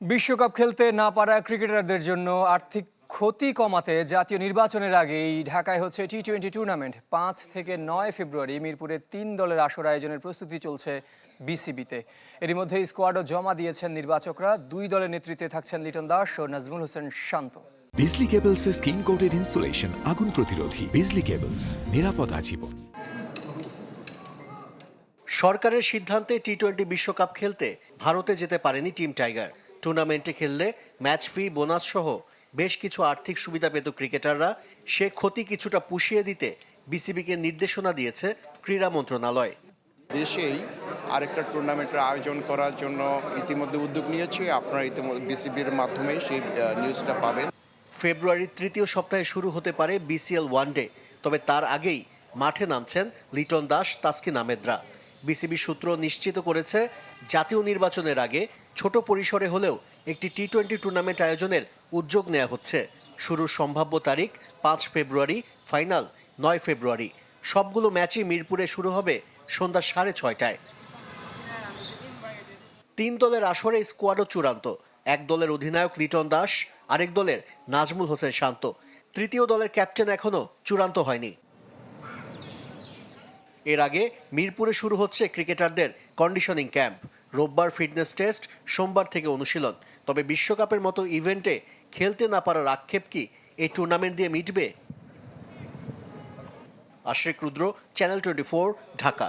বিশ্বকাপ খেলতে না পারা ক্রিকেটারদের জন্য আর্থিক ক্ষতি কমাতে জাতীয় নির্বাচনের আগেই ঢাকায় হচ্ছে টি-20 টুর্নামেন্ট। 5 থেকে 9 ফেব্রুয়ারি মিরপুরে 3 দলের আসর আয়োজনের প্রস্তুতি চলছে বিসিবিতে। এরই মধ্যে স্কোয়াডও জমা দিয়েছেন নির্বাচকরা। 2 দলের নেতৃত্বে থাকছেন লিটন দাস ও নাজমুল হোসেন শান্ত। বিজলি কেবলস এর স্কিন কোটেড ইনসুলেশন আগুন প্রতিরোধী। বিজলি কেবলস, নিরাপদ আজীবন। সরকারের সিদ্ধান্তে টি-20 বিশ্বকাপ খেলতে ভারতে যেতে পারেনি টিম টাইগার। টুর্নামেন্টে খেললে ম্যাচ ফি, বোনাস সহ বেশ কিছু আর্থিক সুবিধা পেত ক্রিকেটাররা। সে ক্ষতি কিছুটা পুষিয়ে দিতে বিসিবিকে নির্দেশনা দিয়েছে ক্রীড়া মন্ত্রণালয়। দেশেই আরেকটা টুর্নামেন্টের আয়োজন করার জন্য ইতিমধ্যে উদ্যোগ নিয়েছে। আপনারা ইতিমধ্যে বিসিবির মাধ্যমে সেই নিউজটা পাবেন। ফেব্রুয়ারির তৃতীয় সপ্তাহে শুরু হতে পারে বিসিএল ওয়ানডে, তবে তার আগেই মাঠে নামছেন লিটন দাস, তাসকিন আহমেদরা। বিসিবি সূত্র নিশ্চিত করেছে জাতীয় নির্বাচনের আগে ছোট পরিসরে হলেও একটি টি-20 টুর্নামেন্ট আয়োজনের উদ্যোগ নেওয়া হচ্ছে। শুরুর সম্ভাব্য তারিখ 5 ফেব্রুয়ারি, ফাইনাল 9 ফেব্রুয়ারি। সবগুলো ম্যাচই মিরপুরে শুরু হবে সন্ধ্যা 6:30টায়। 3 দলের আসরে স্কোয়াডও চূড়ান্ত। এক দলের অধিনায়ক লিটন দাস, আরেক দলের নাজমুল হোসেন শান্ত। তৃতীয় দলের ক্যাপ্টেন এখনো চূড়ান্ত হয়নি। এর আগে মিরপুরে শুরু হচ্ছে ক্রিকেটারদের কন্ডিশনিং ক্যাম্প। রোববার ফিটনেস টেস্ট, সোমবার থেকে অনুশীলন। তবে বিশ্বকাপের মতো ইভেন্টে খেলতে না পারার আক্ষেপ কি এই টুর্নামেন্ট দিয়ে মিটবে? আশিক রুদ্র, চ্যানেল 24, ঢাকা।